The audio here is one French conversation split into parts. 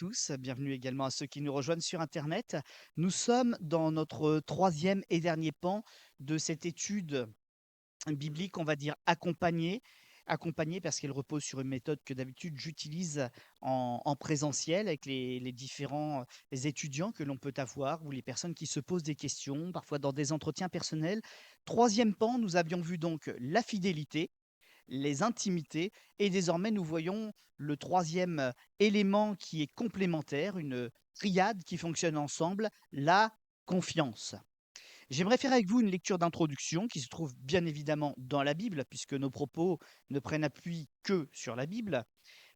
tous, bienvenue également à ceux qui nous rejoignent sur internet. Nous sommes dans notre troisième et dernier pan de cette étude biblique, on va dire accompagnée. Accompagnée parce qu'elle repose sur une méthode que d'habitude j'utilise en présentiel avec les différents étudiants que l'on peut avoir ou les personnes qui se posent des questions, parfois dans des entretiens personnels. Troisième pan, nous avions vu donc la fidélité, les intimités et désormais nous voyons le troisième élément qui est complémentaire, une triade qui fonctionne ensemble, la confiance. J'aimerais faire avec vous une lecture d'introduction qui se trouve bien évidemment dans la Bible, puisque nos propos ne prennent appui que sur la Bible.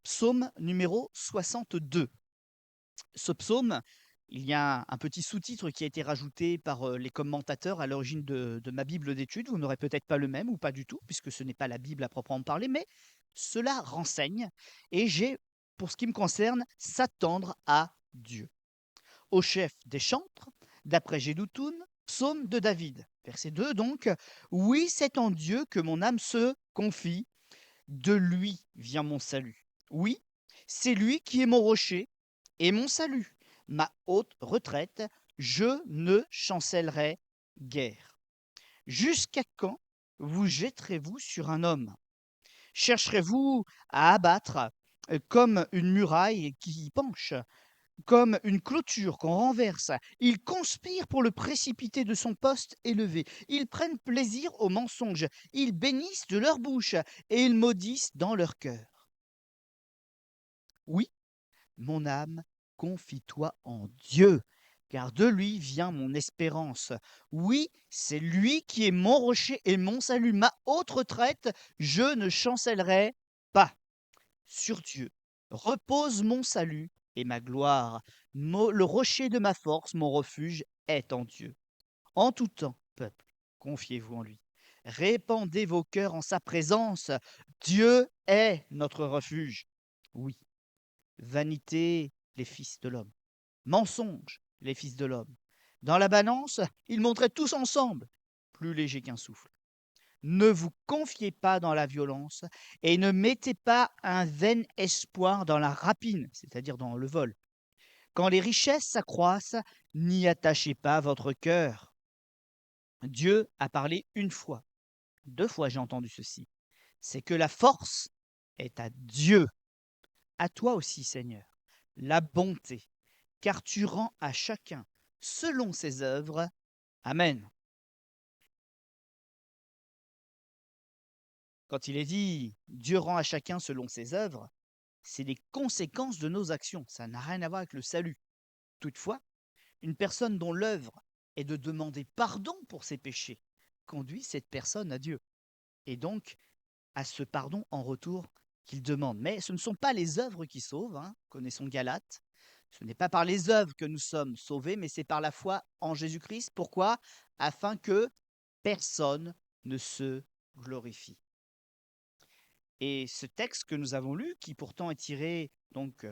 Psaume numéro 62. Ce psaume, il y a un petit sous-titre qui a été rajouté par les commentateurs à l'origine de ma Bible d'études. Vous n'aurez peut-être pas le même ou pas du tout, puisque ce n'est pas la Bible à proprement parler, mais cela renseigne. Et j'ai, pour ce qui me concerne, s'attendre à Dieu. Au chef des chantres, d'après Gédoutoun, psaume de David. Verset 2 donc, oui, c'est en Dieu que mon âme se confie, de lui vient mon salut. Oui, c'est lui qui est mon rocher et mon salut, ma haute retraite, je ne chancellerai guère. Jusqu'à quand vous jetterez-vous sur un homme? Chercherez-vous à abattre comme une muraille qui penche, comme une clôture qu'on renverse? Ils conspirent pour le précipiter de son poste élevé. Ils prennent plaisir au mensonge. Ils bénissent de leur bouche et ils maudissent dans leur cœur. Oui, mon âme, confie-toi en Dieu, car de lui vient mon espérance. Oui, c'est lui qui est mon rocher et mon salut, ma haute retraite, je ne chancellerai pas. Sur Dieu repose mon salut et ma gloire. Le rocher de ma force, mon refuge est en Dieu. En tout temps, peuple, confiez-vous en lui. Répandez vos cœurs en sa présence. Dieu est notre refuge. Oui, vanité, les fils de l'homme. Mensonge, les fils de l'homme. Dans la balance, ils montraient tous ensemble, plus légers qu'un souffle. Ne vous confiez pas dans la violence et ne mettez pas un vain espoir dans la rapine, c'est-à-dire dans le vol. Quand les richesses s'accroissent, n'y attachez pas votre cœur. Dieu a parlé une fois, deux fois j'ai entendu ceci. C'est que la force est à Dieu, à toi aussi Seigneur, la bonté, car tu rends à chacun selon ses œuvres. Amen. Quand il est dit Dieu rend à chacun selon ses œuvres, c'est les conséquences de nos actions. Ça n'a rien à voir avec le salut. Toutefois, une personne dont l'œuvre est de demander pardon pour ses péchés conduit cette personne à Dieu. Et donc, à ce pardon en retour qu'il demande. Mais ce ne sont pas les œuvres qui sauvent, hein. Connaissons Galate. Ce n'est pas par les œuvres que nous sommes sauvés, mais c'est par la foi en Jésus-Christ. Pourquoi? Afin que personne ne se glorifie. Et ce texte que nous avons lu, qui pourtant est tiré donc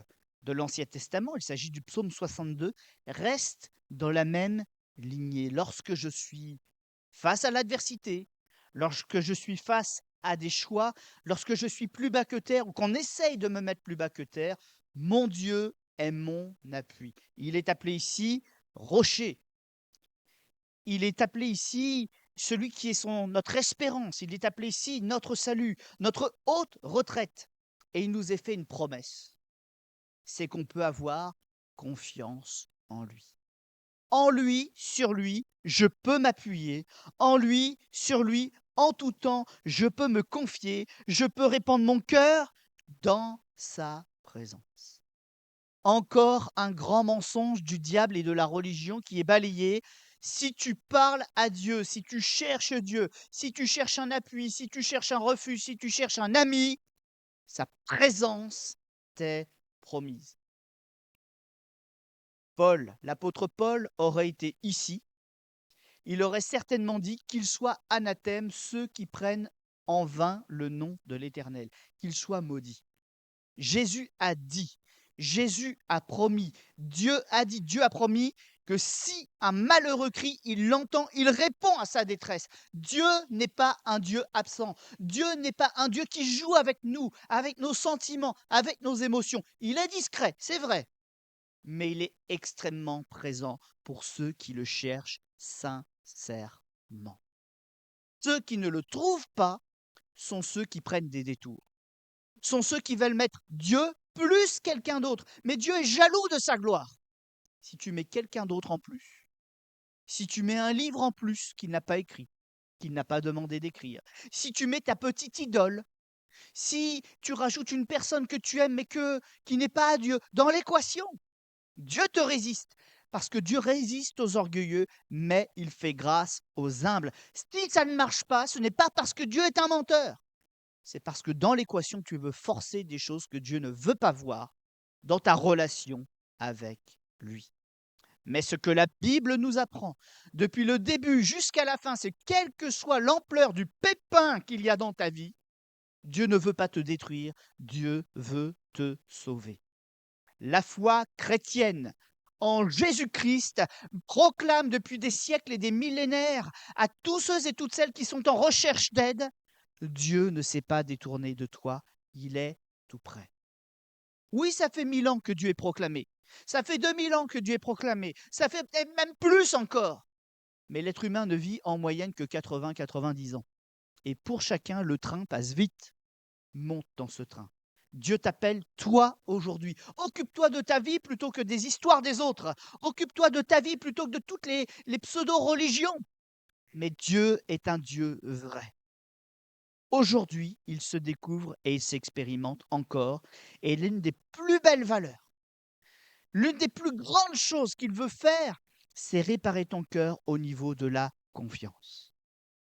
de l'Ancien Testament, il s'agit du psaume 62, reste dans la même lignée. Lorsque je suis face à l'adversité, lorsque je suis face à des choix, lorsque je suis plus bas que terre ou qu'on essaye de me mettre plus bas que terre, mon Dieu est mon appui. Il est appelé ici rocher. Il est appelé ici celui qui est notre espérance. Il est appelé ici notre salut, notre haute retraite. Et il nous est fait une promesse. C'est qu'on peut avoir confiance en lui. En lui, sur lui, je peux m'appuyer. En lui, sur lui, en tout temps, je peux me confier. Je peux répandre mon cœur dans sa présence. Encore un grand mensonge du diable et de la religion qui est balayé. Si tu parles à Dieu, si tu cherches Dieu, si tu cherches un appui, si tu cherches un refuge, si tu cherches un ami, sa présence t'est promise. Paul, l'apôtre Paul, aurait été ici. Il aurait certainement dit qu'il soit anathème ceux qui prennent en vain le nom de l'Éternel, qu'ils soient maudits. Jésus a dit, Jésus a promis, Dieu a dit, Dieu a promis que si un malheureux crie, il l'entend, il répond à sa détresse. Dieu n'est pas un Dieu absent. Dieu n'est pas un Dieu qui joue avec nous, avec nos sentiments, avec nos émotions. Il est discret, c'est vrai, mais il est extrêmement présent pour ceux qui le cherchent sincèrement. Ceux qui ne le trouvent pas sont ceux qui prennent des détours, sont ceux qui veulent mettre Dieu plus quelqu'un d'autre. Mais Dieu est jaloux de sa gloire. Si tu mets quelqu'un d'autre en plus, si tu mets un livre en plus qu'il n'a pas écrit, qu'il n'a pas demandé d'écrire, si tu mets ta petite idole, si tu rajoutes une personne que tu aimes mais qui n'est pas à Dieu dans l'équation, Dieu te résiste. Parce que Dieu résiste aux orgueilleux, mais il fait grâce aux humbles. Si ça ne marche pas, ce n'est pas parce que Dieu est un menteur. C'est parce que dans l'équation, tu veux forcer des choses que Dieu ne veut pas voir dans ta relation avec lui. Mais ce que la Bible nous apprend, depuis le début jusqu'à la fin, c'est quelle que soit l'ampleur du pépin qu'il y a dans ta vie, Dieu ne veut pas te détruire, Dieu veut te sauver. La foi chrétienne en Jésus-Christ proclame depuis des siècles et des millénaires à tous ceux et toutes celles qui sont en recherche d'aide, Dieu ne s'est pas détourné de toi, il est tout près. Oui, ça fait 1000 ans que Dieu est proclamé. Ça fait 2000 ans que Dieu est proclamé. Ça fait peut-être même plus encore. Mais l'être humain ne vit en moyenne que 80-90 ans. Et pour chacun, le train passe vite. Monte dans ce train. Dieu t'appelle, toi, aujourd'hui. Occupe-toi de ta vie plutôt que des histoires des autres. Occupe-toi de ta vie plutôt que de toutes les pseudo-religions. Mais Dieu est un Dieu vrai. Aujourd'hui, il se découvre et il s'expérimente encore. Et l'une des plus belles valeurs, l'une des plus grandes choses qu'il veut faire, c'est réparer ton cœur au niveau de la confiance.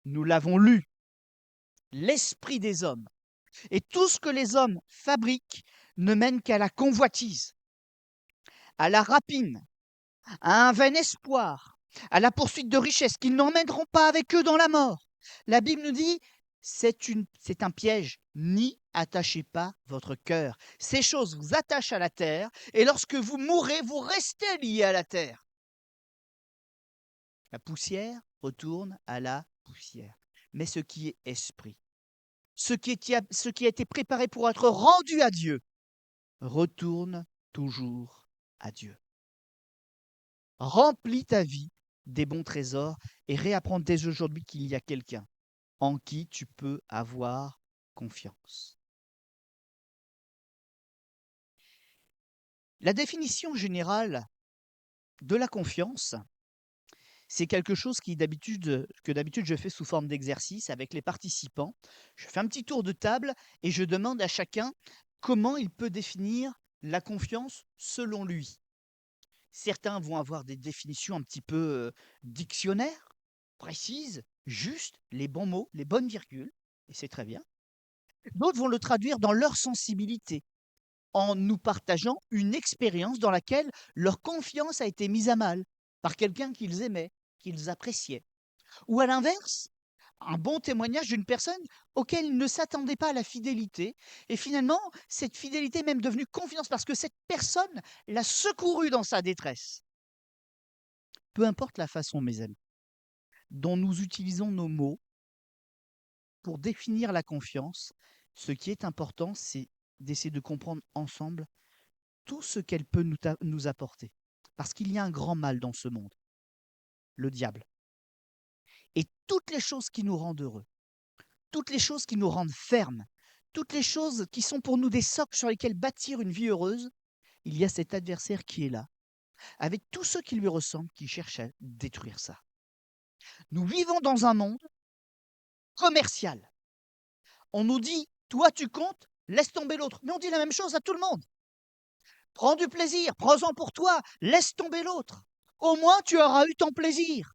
Nous l'avons lu, l'esprit des hommes et tout ce que les hommes fabriquent ne mène qu'à la convoitise, à la rapine, à un vain espoir, à la poursuite de richesses qu'ils n'emmèneront pas avec eux dans la mort. La Bible nous dit, c'est un piège. N'y attachez pas votre cœur. Ces choses vous attachent à la terre, et lorsque vous mourrez, vous restez liés à la terre. La poussière retourne à la poussière. Mais ce qui est esprit, ce qui a été préparé pour être rendu à Dieu, retourne toujours à Dieu. Remplis ta vie des bons trésors et réapprends dès aujourd'hui qu'il y a quelqu'un en qui tu peux avoir confiance. La définition générale de la confiance, c'est quelque chose que d'habitude je fais sous forme d'exercice avec les participants. Je fais un petit tour de table et je demande à chacun comment il peut définir la confiance selon lui. Certains vont avoir des définitions un petit peu dictionnaires, précises, justes, les bons mots, les bonnes virgules, et c'est très bien. D'autres vont le traduire dans leur sensibilité, en nous partageant une expérience dans laquelle leur confiance a été mise à mal par quelqu'un qu'ils aimaient, qu'ils appréciaient. Ou à l'inverse, un bon témoignage d'une personne auquel ils ne s'attendaient pas à la fidélité. Et finalement, cette fidélité est même devenue confiance parce que cette personne l'a secouru dans sa détresse. Peu importe la façon, mes amis, dont nous utilisons nos mots pour définir la confiance, ce qui est important, c'est d'essayer de comprendre ensemble tout ce qu'elle peut nous apporter. Parce qu'il y a un grand mal dans ce monde, le diable. Et toutes les choses qui nous rendent heureux, toutes les choses qui nous rendent fermes, toutes les choses qui sont pour nous des socles sur lesquels bâtir une vie heureuse, il y a cet adversaire qui est là, avec tous ceux qui lui ressemblent, qui cherchent à détruire ça. Nous vivons dans un monde commercial. On nous dit, toi tu comptes, laisse tomber l'autre. Mais on dit la même chose à tout le monde. Prends du plaisir, prends-en pour toi, laisse tomber l'autre. Au moins tu auras eu ton plaisir.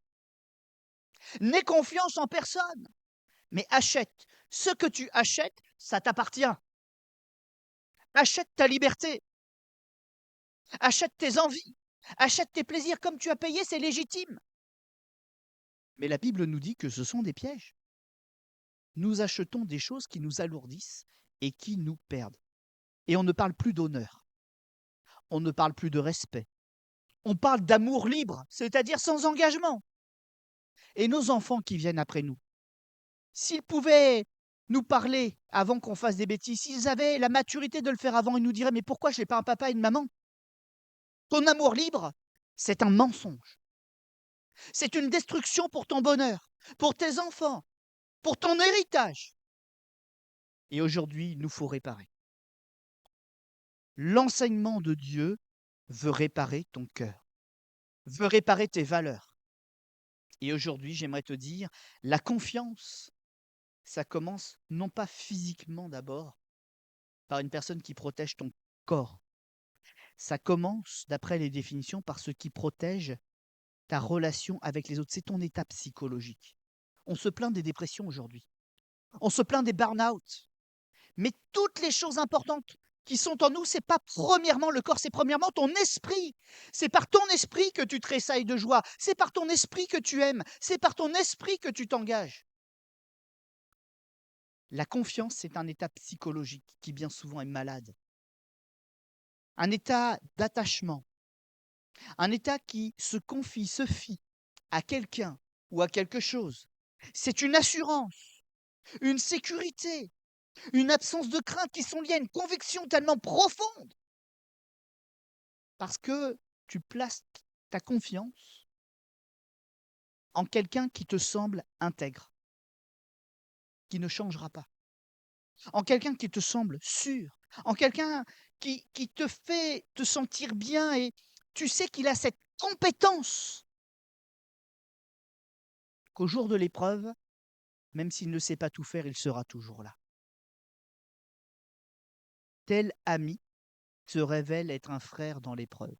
N'aie confiance en personne, mais achète. Ce que tu achètes, ça t'appartient. Achète ta liberté. Achète tes envies. Achète tes plaisirs comme tu as payé, c'est légitime. Mais la Bible nous dit que ce sont des pièges. Nous achetons des choses qui nous alourdissent et qui nous perdent. Et on ne parle plus d'honneur. On ne parle plus de respect. On parle d'amour libre, c'est-à-dire sans engagement. Et nos enfants qui viennent après nous, s'ils pouvaient nous parler avant qu'on fasse des bêtises, s'ils avaient la maturité de le faire avant, ils nous diraient: «Mais pourquoi je n'ai pas un papa et une maman? Ton amour libre, c'est un mensonge. C'est une destruction pour ton bonheur, pour tes enfants, pour ton héritage. Et aujourd'hui, il nous faut réparer. L'enseignement de Dieu veut réparer ton cœur, veut réparer tes valeurs. Et aujourd'hui, j'aimerais te dire, la confiance, ça commence non pas physiquement d'abord, par une personne qui protège ton corps. Ça commence, d'après les définitions, par ce qui protège ta relation avec les autres. C'est ton état psychologique. On se plaint des dépressions aujourd'hui. On se plaint des burn-out. Mais toutes les choses importantes qui sont en nous, c'est pas premièrement le corps, c'est premièrement ton esprit. C'est par ton esprit que tu tressailles de joie. C'est par ton esprit que tu aimes. C'est par ton esprit que tu t'engages. La confiance, c'est un état psychologique qui bien souvent est malade. Un état d'attachement. Un état qui se confie, se fie à quelqu'un ou à quelque chose. C'est une assurance, une sécurité, une absence de crainte qui sont liées à une conviction tellement profonde. Parce que tu places ta confiance en quelqu'un qui te semble intègre, qui ne changera pas, en quelqu'un qui te semble sûr, en quelqu'un qui te fait te sentir bien et tu sais qu'il a cette compétence qu'au jour de l'épreuve, même s'il ne sait pas tout faire, il sera toujours là. Tel ami se révèle être un frère dans l'épreuve.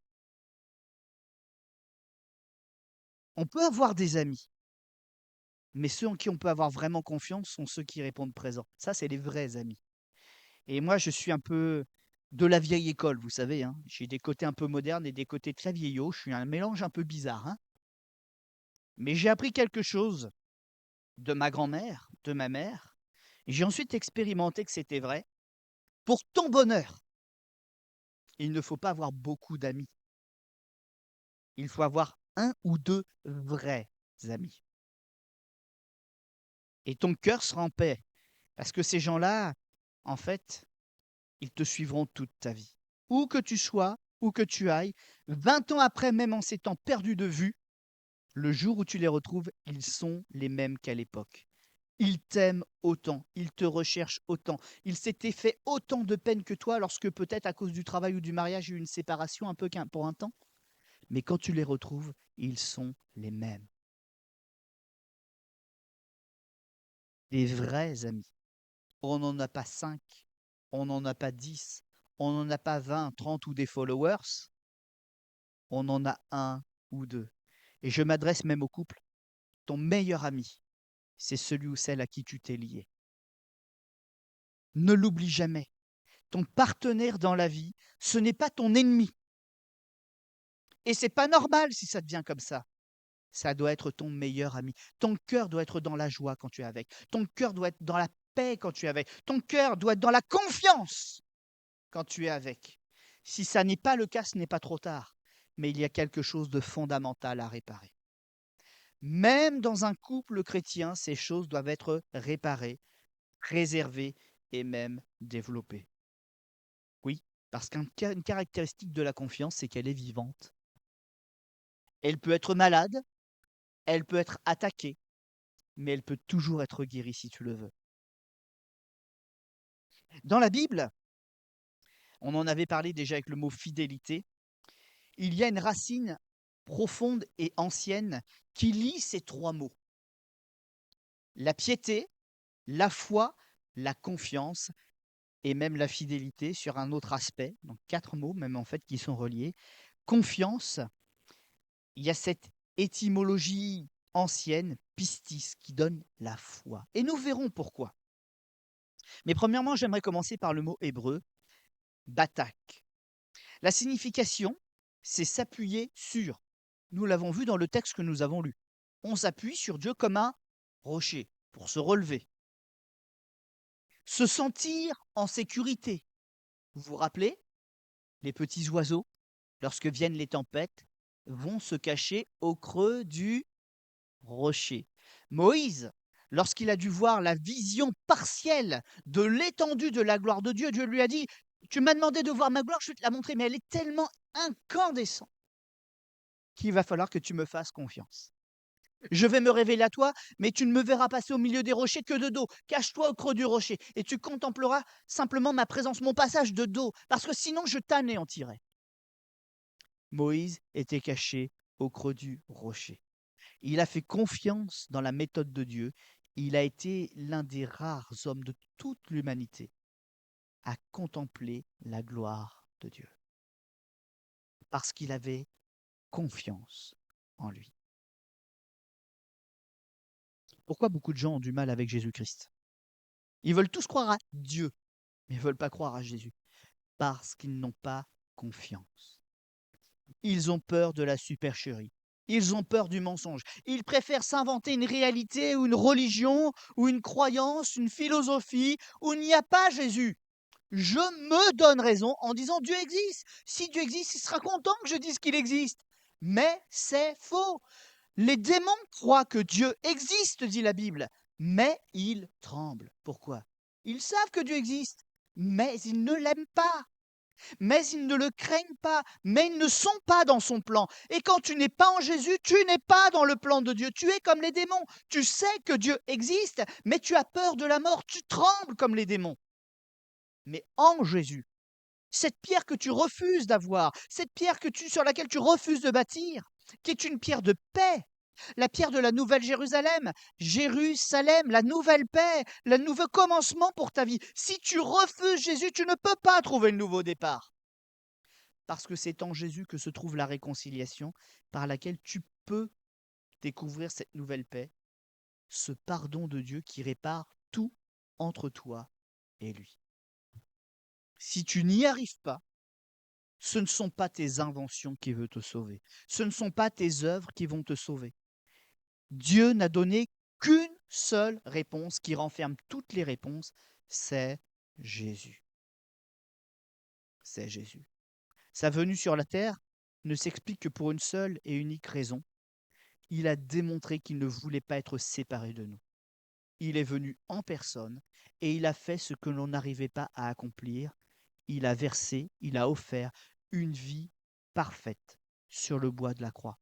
On peut avoir des amis, mais ceux en qui on peut avoir vraiment confiance sont ceux qui répondent présent. Ça, c'est les vrais amis. Et moi, je suis un peu de la vieille école, vous savez, hein. J'ai des côtés un peu modernes et des côtés très vieillots. Je suis un mélange un peu bizarre, hein. Mais j'ai appris quelque chose de ma grand-mère, de ma mère. J'ai ensuite expérimenté que c'était vrai. Pour ton bonheur, il ne faut pas avoir beaucoup d'amis. Il faut avoir un ou deux vrais amis. Et ton cœur sera en paix. Parce que ces gens-là, en fait, ils te suivront toute ta vie. Où que tu sois, où que tu ailles, 20 ans après, même en s'étant perdu de vue, le jour où tu les retrouves, ils sont les mêmes qu'à l'époque. Ils t'aiment autant, ils te recherchent autant, ils s'étaient fait autant de peine que toi lorsque peut-être à cause du travail ou du mariage, il y a eu une séparation un peu pour un temps. Mais quand tu les retrouves, ils sont les mêmes. Des vrais amis. On n'en a pas 5, on n'en a pas 10, on n'en a pas 20, 30 ou des followers. On en a un ou deux. Et je m'adresse même au couple. Ton meilleur ami, c'est celui ou celle à qui tu t'es lié. Ne l'oublie jamais. Ton partenaire dans la vie, ce n'est pas ton ennemi. Et c'est pas normal si ça devient comme ça. Ça doit être ton meilleur ami. Ton cœur doit être dans la joie quand tu es avec. Ton cœur doit être dans la paix quand tu es avec. Ton cœur doit être dans la confiance quand tu es avec. Si ça n'est pas le cas, ce n'est pas trop tard. Mais il y a quelque chose de fondamental à réparer. Même dans un couple chrétien, ces choses doivent être réparées, préservées et même développées. Oui, parce qu'une caractéristique de la confiance, c'est qu'elle est vivante. Elle peut être malade, elle peut être attaquée, mais elle peut toujours être guérie si tu le veux. Dans la Bible, on en avait parlé déjà avec le mot fidélité, il y a une racine profonde et ancienne qui lie ces trois mots. La piété, la foi, la confiance et même la fidélité sur un autre aspect, donc 4 mots même en fait qui sont reliés. Confiance, il y a cette étymologie ancienne, pistis, qui donne la foi. Et nous verrons pourquoi. Mais premièrement, j'aimerais commencer par le mot hébreu, batak. La signification, c'est s'appuyer sur. Nous l'avons vu dans le texte que nous avons lu. On s'appuie sur Dieu comme un rocher pour se relever. Se sentir en sécurité. Vous vous rappelez? Les petits oiseaux, lorsque viennent les tempêtes, vont se cacher au creux du rocher. Moïse, lorsqu'il a dû voir la vision partielle de l'étendue de la gloire de Dieu, Dieu lui a dit: Tu m'as demandé de voir ma gloire, je vais te la montrer, mais elle est tellement incandescente qu'il va falloir que tu me fasses confiance. Je vais me révéler à toi, mais tu ne me verras passer au milieu des rochers que de dos. Cache-toi au creux du rocher, et tu contempleras simplement ma présence, mon passage de dos, parce que sinon je t'anéantirai. Moïse était caché au creux du rocher. Il a fait confiance dans la méthode de Dieu. Il a été l'un des rares hommes de toute l'humanité à contempler la gloire de Dieu, parce qu'il avait confiance en lui. Pourquoi beaucoup de gens ont du mal avec Jésus-Christ? Ils veulent tous croire à Dieu, mais ils ne veulent pas croire à Jésus, parce qu'ils n'ont pas confiance. Ils ont peur de la supercherie. Ils ont peur du mensonge. Ils préfèrent s'inventer une réalité ou une religion ou une croyance, une philosophie où il n'y a pas Jésus. Je me donne raison en disant Dieu existe. Si Dieu existe, il sera content que je dise qu'il existe. Mais c'est faux. Les démons croient que Dieu existe, dit la Bible, mais ils tremblent. Pourquoi? Ils savent que Dieu existe, mais ils ne l'aiment pas, mais ils ne le craignent pas, mais ils ne sont pas dans son plan. Et quand tu n'es pas en Jésus, tu n'es pas dans le plan de Dieu. Tu es comme les démons. Tu sais que Dieu existe, mais tu as peur de la mort. Tu trembles comme les démons. Mais en Jésus, cette pierre que tu refuses d'avoir, cette pierre sur laquelle tu refuses de bâtir, qui est une pierre de paix, la pierre de la nouvelle Jérusalem, Jérusalem, la nouvelle paix, le nouveau commencement pour ta vie. Si tu refuses Jésus, tu ne peux pas trouver le nouveau départ. Parce que c'est en Jésus que se trouve la réconciliation par laquelle tu peux découvrir cette nouvelle paix, ce pardon de Dieu qui répare tout entre toi et lui. Si tu n'y arrives pas, ce ne sont pas tes inventions qui veulent te sauver. Ce ne sont pas tes œuvres qui vont te sauver. Dieu n'a donné qu'une seule réponse qui renferme toutes les réponses, c'est Jésus. C'est Jésus. Sa venue sur la terre ne s'explique que pour une seule et unique raison. Il a démontré qu'il ne voulait pas être séparé de nous. Il est venu en personne et il a fait ce que l'on n'arrivait pas à accomplir. Il a versé, il a offert une vie parfaite sur le bois de la croix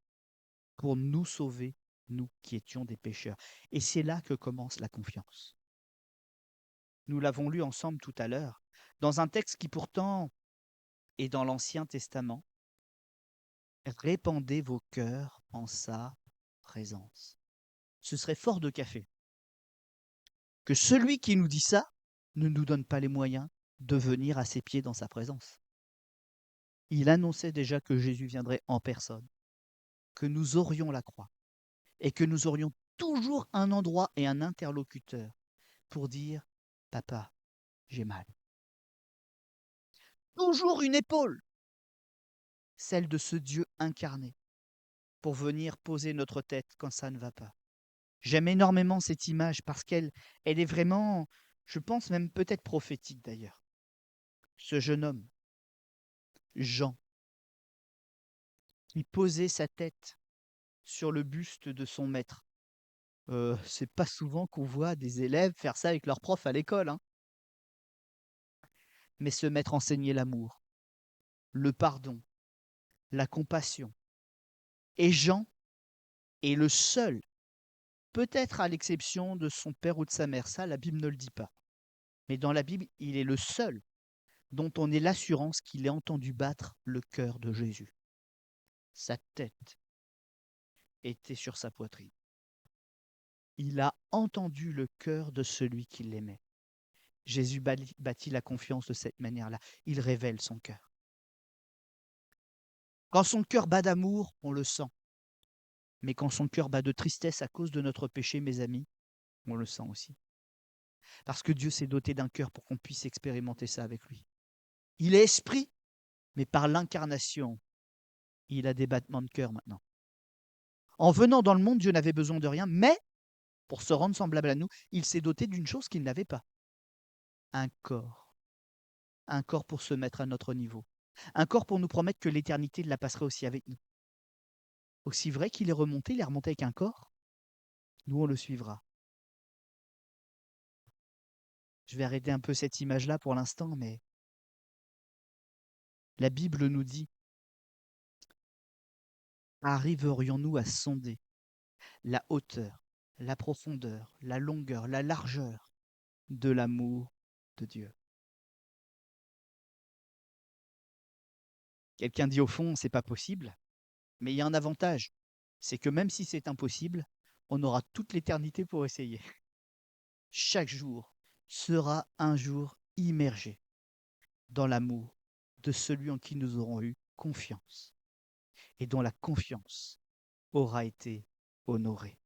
pour nous sauver, nous qui étions des pécheurs. Et c'est là que commence la confiance. Nous l'avons lu ensemble tout à l'heure, dans un texte qui pourtant est dans l'Ancien Testament. Répandez vos cœurs en sa présence. Ce serait fort de café que celui qui nous dit ça ne nous donne pas les moyens de venir à ses pieds dans sa présence. Il annonçait déjà que Jésus viendrait en personne, que nous aurions la croix et que nous aurions toujours un endroit et un interlocuteur pour dire « Papa, j'ai mal ». Toujours une épaule, celle de ce Dieu incarné, pour venir poser notre tête quand ça ne va pas. J'aime énormément cette image parce qu'elle est vraiment, je pense même peut-être prophétique d'ailleurs. Ce jeune homme, Jean, il posait sa tête sur le buste de son maître. C'est pas souvent qu'on voit des élèves faire ça avec leur prof à l'école, hein. Mais ce maître enseignait l'amour, le pardon, la compassion. Et Jean est le seul, peut-être à l'exception de son père ou de sa mère, ça la Bible ne le dit pas. Mais dans la Bible, il est le seul dont on ait l'assurance qu'il ait entendu battre le cœur de Jésus. Sa tête était sur sa poitrine. Il a entendu le cœur de celui qui l'aimait. Jésus bâtit la confiance de cette manière-là. Il révèle son cœur. Quand son cœur bat d'amour, on le sent. Mais quand son cœur bat de tristesse à cause de notre péché, mes amis, on le sent aussi. Parce que Dieu s'est doté d'un cœur pour qu'on puisse expérimenter ça avec lui. Il est esprit, mais par l'incarnation, il a des battements de cœur maintenant. En venant dans le monde, Dieu n'avait besoin de rien, mais pour se rendre semblable à nous, il s'est doté d'une chose qu'il n'avait pas. Un corps. Un corps pour se mettre à notre niveau. Un corps pour nous promettre que l'éternité la passerait aussi avec nous. Aussi vrai qu'il est remonté, il est remonté avec un corps. Nous, on le suivra. Je vais arrêter un peu cette image-là pour l'instant, mais La Bible nous dit: arriverions-nous à sonder la hauteur, la profondeur, la longueur, la largeur de l'amour de Dieu? Quelqu'un dit: au fond, c'est pas possible, mais il y a un avantage, c'est que même si c'est impossible, on aura toute l'éternité pour essayer. Chaque jour sera un jour immergé dans l'amour de celui en qui nous aurons eu confiance et dont la confiance aura été honorée.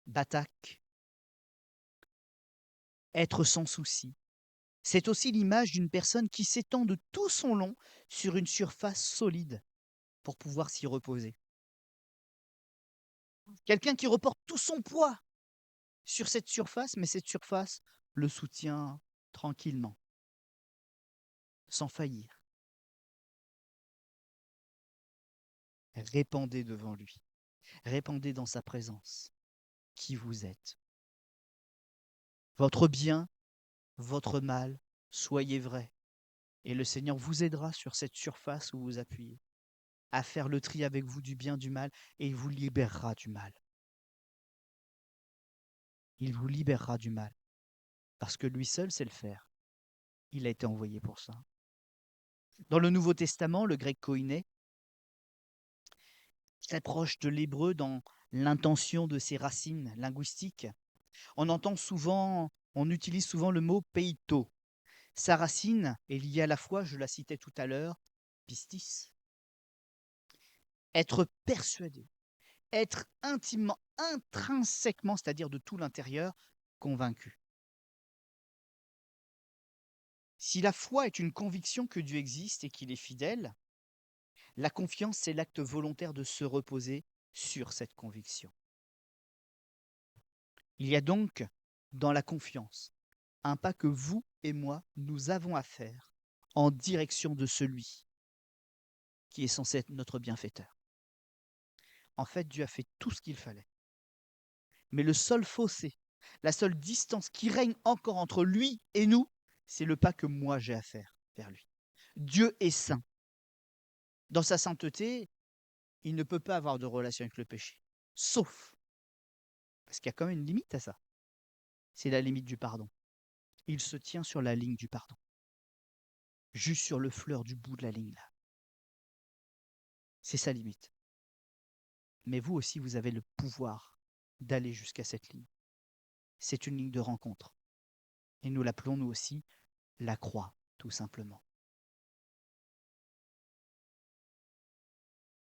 Batak, être sans souci, c'est aussi l'image d'une personne qui s'étend de tout son long sur une surface solide pour pouvoir s'y reposer. Quelqu'un qui reporte tout son poids sur cette surface, mais cette surface le soutient tranquillement, sans faillir. Répandez devant lui, répandez dans sa présence qui vous êtes. Votre bien, votre mal, soyez vrai. Et le Seigneur vous aidera sur cette surface où vous appuyez, à faire le tri avec vous du bien, du mal, et il vous libérera du mal. Il vous libérera du mal, parce que lui seul sait le faire. Il a été envoyé pour ça. Dans le Nouveau Testament, le grec koiné, très proche de l'hébreu dans l'intention de ses racines linguistiques, on utilise souvent le mot peito. Sa racine est liée à la foi, je la citais tout à l'heure, pistis. Être persuadé, être intimement, intrinsèquement, c'est-à-dire de tout l'intérieur, convaincu. Si la foi est une conviction que Dieu existe et qu'il est fidèle, la confiance, c'est l'acte volontaire de se reposer sur cette conviction. Il y a donc, dans la confiance, un pas que vous et moi, nous avons à faire en direction de celui qui est censé être notre bienfaiteur. En fait, Dieu a fait tout ce qu'il fallait. Mais le seul fossé, la seule distance qui règne encore entre lui et nous, c'est le pas que moi j'ai à faire vers lui. Dieu est saint. Dans sa sainteté, il ne peut pas avoir de relation avec le péché. Sauf, parce qu'il y a quand même une limite à ça. C'est la limite du pardon. Il se tient sur la ligne du pardon. Juste sur le fleur du bout de la ligne là. C'est sa limite. Mais vous aussi, vous avez le pouvoir d'aller jusqu'à cette ligne. C'est une ligne de rencontre. Et nous l'appelons, nous aussi, la croix, tout simplement.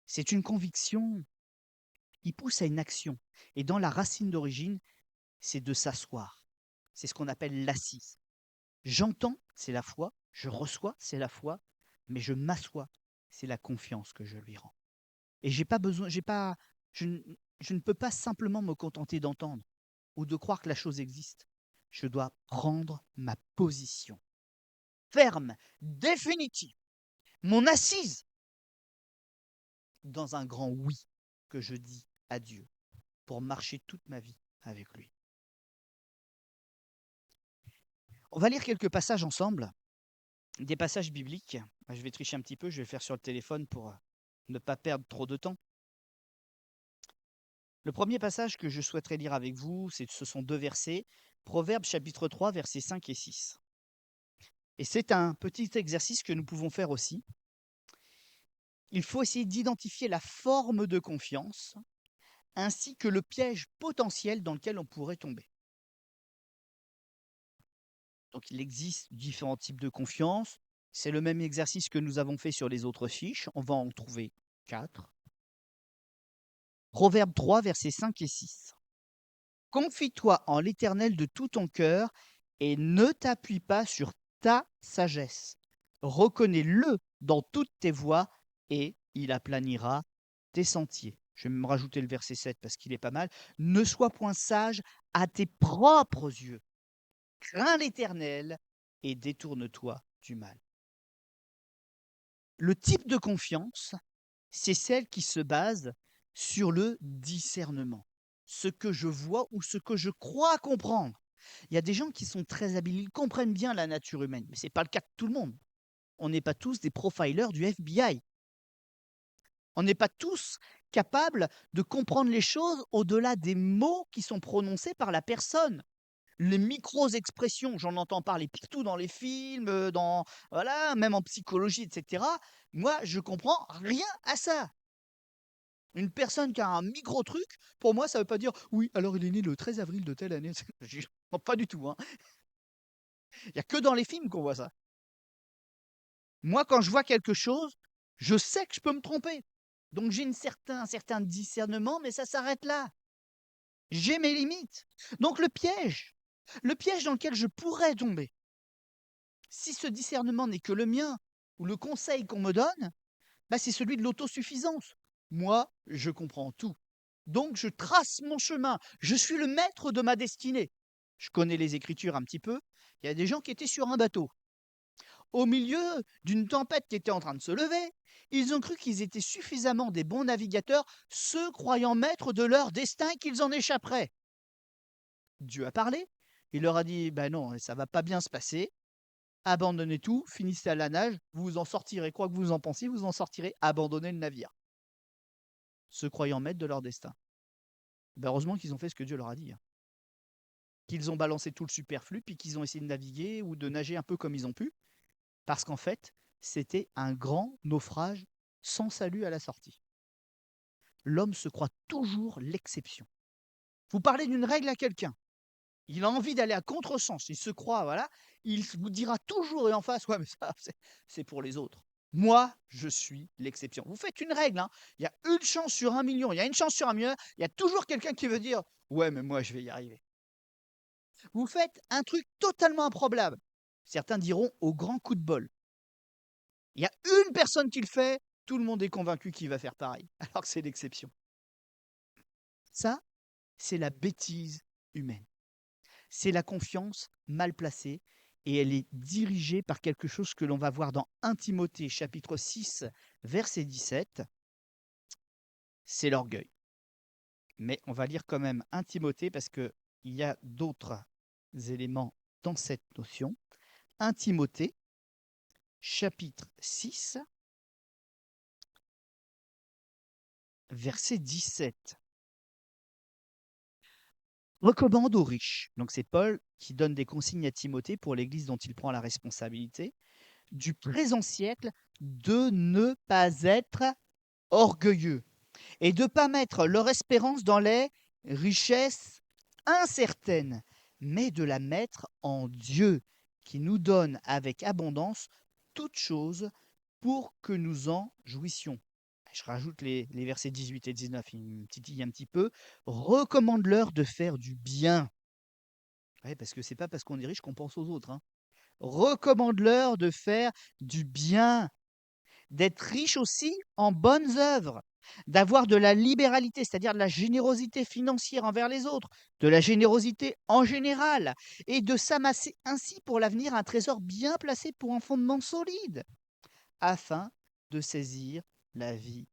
C'est une conviction qui pousse à une action. Et dans la racine d'origine, c'est de s'asseoir. C'est ce qu'on appelle l'assise. J'entends, c'est la foi. Je reçois, c'est la foi. Mais je m'assois, c'est la confiance que je lui rends. Et j'ai pas besoin, je ne peux pas simplement me contenter d'entendre ou de croire que la chose existe. Je dois prendre ma position ferme, définitive, mon assise dans un grand oui que je dis à Dieu pour marcher toute ma vie avec lui. On va lire quelques passages ensemble, des passages bibliques. Je vais tricher un petit peu, je vais le faire sur le téléphone pour ne pas perdre trop de temps. Le premier passage que je souhaiterais lire avec vous, ce sont deux versets, Proverbes chapitre 3, versets 5 et 6. Et c'est un petit exercice que nous pouvons faire aussi. Il faut essayer d'identifier la forme de confiance ainsi que le piège potentiel dans lequel on pourrait tomber. Donc il existe différents types de confiance. C'est le même exercice que nous avons fait sur les autres fiches. On va en trouver 4. Proverbe 3, versets 5 et 6. Confie-toi en l'Éternel de tout ton cœur et ne t'appuie pas sur ta sagesse. Reconnais-le dans toutes tes voies et il aplanira tes sentiers. Je vais me rajouter le verset 7 parce qu'il est pas mal. Ne sois point sage à tes propres yeux. Crains l'Éternel et détourne-toi du mal. Le type de confiance, c'est celle qui se base sur le discernement. Ce que je vois ou ce que je crois comprendre. Il y a des gens qui sont très habiles, ils comprennent bien la nature humaine, mais ce n'est pas le cas de tout le monde. On n'est pas tous des profilers du FBI. On n'est pas tous capables de comprendre les choses au-delà des mots qui sont prononcés par la personne. Les micro-expressions, j'en entends parler partout dans les films, voilà, même en psychologie, et cetera. Moi, je comprends rien à ça. Une personne qui a un micro truc, pour moi, ça veut pas dire: «Oui, alors il est né le 13 avril de telle année». Non, pas du tout, hein. Il y a que dans les films qu'on voit ça. Moi, quand je vois quelque chose, je sais que je peux me tromper. Donc j'ai un certain discernement, mais ça s'arrête là. J'ai mes limites. Donc le piège dans lequel je pourrais tomber, si ce discernement n'est que le mien ou le conseil qu'on me donne, bah, c'est celui de l'autosuffisance. Moi, je comprends tout. Donc je trace mon chemin. Je suis le maître de ma destinée. Je connais les Écritures un petit peu. Il y a des gens qui étaient sur un bateau. Au milieu d'une tempête qui était en train de se lever, ils ont cru qu'ils étaient suffisamment des bons navigateurs, se croyant maîtres de leur destin et qu'ils en échapperaient. Dieu a parlé. Il leur a dit: ben non, ça va pas bien se passer. Abandonnez tout, finissez à la nage, vous vous en sortirez. Quoi que vous en pensiez, vous en sortirez. Abandonnez le navire. Se croyant maîtres de leur destin. Ben heureusement qu'ils ont fait ce que Dieu leur a dit, hein. Qu'ils ont balancé tout le superflu, puis qu'ils ont essayé de naviguer ou de nager un peu comme ils ont pu. Parce qu'en fait, c'était un grand naufrage sans salut à la sortie. L'homme se croit toujours l'exception. Vous parlez d'une règle à quelqu'un, il a envie d'aller à contresens, il se croit, voilà, il vous dira toujours et en face: «Ouais, mais ça, c'est pour les autres. Moi, je suis l'exception». Vous faites une règle, hein, il y a une chance sur 1 million, il y a une chance sur 1 million, il y a toujours quelqu'un qui veut dire: «Ouais, mais moi, je vais y arriver». Vous faites un truc totalement improbable. Certains diront: «Au grand coup de bol». Il y a une personne qui le fait, tout le monde est convaincu qu'il va faire pareil, alors que c'est l'exception. Ça, c'est la bêtise humaine. C'est la confiance mal placée et elle est dirigée par quelque chose que l'on va voir dans 1 Timothée chapitre 6, verset 17, c'est l'orgueil. Mais on va lire quand même 1 Timothée parce qu'il y a d'autres éléments dans cette notion. 1 Timothée chapitre 6, verset 17. Recommande aux riches. Donc c'est Paul qui donne des consignes à Timothée pour l'Église dont il prend la responsabilité, du présent siècle, de ne pas être orgueilleux et de ne pas mettre leur espérance dans les richesses incertaines, mais de la mettre en Dieu, qui nous donne avec abondance toutes choses pour que nous en jouissions. Je rajoute les versets 18 et 19, il me titille un petit peu. Recommande-leur de faire du bien. Ouais, parce que c'est pas parce qu'on est riche qu'on pense aux autres, hein. Recommande-leur de faire du bien, d'être riche aussi en bonnes œuvres, d'avoir de la libéralité, c'est-à-dire de la générosité financière envers les autres, de la générosité en général, et de s'amasser ainsi pour l'avenir un trésor bien placé pour un fondement solide, afin de saisir la vie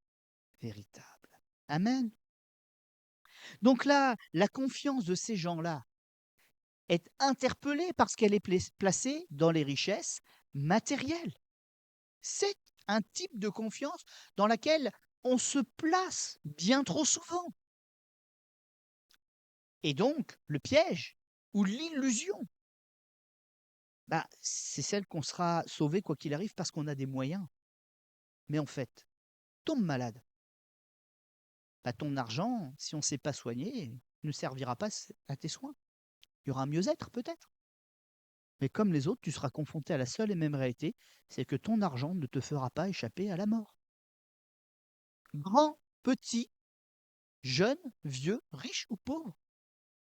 véritable. Amen. Donc là, la confiance de ces gens-là est interpellée parce qu'elle est placée dans les richesses matérielles. C'est un type de confiance dans laquelle on se place bien trop souvent. Et donc, le piège ou l'illusion, bah, c'est celle qu'on sera sauvé quoi qu'il arrive parce qu'on a des moyens. Mais en fait, tombe malade. Bah, ton argent, si on ne sait pas soigner, ne servira pas à tes soins. Il y aura un mieux-être peut-être. Mais comme les autres, tu seras confronté à la seule et même réalité, c'est que ton argent ne te fera pas échapper à la mort. Grand, petit, jeune, vieux, riche ou pauvre,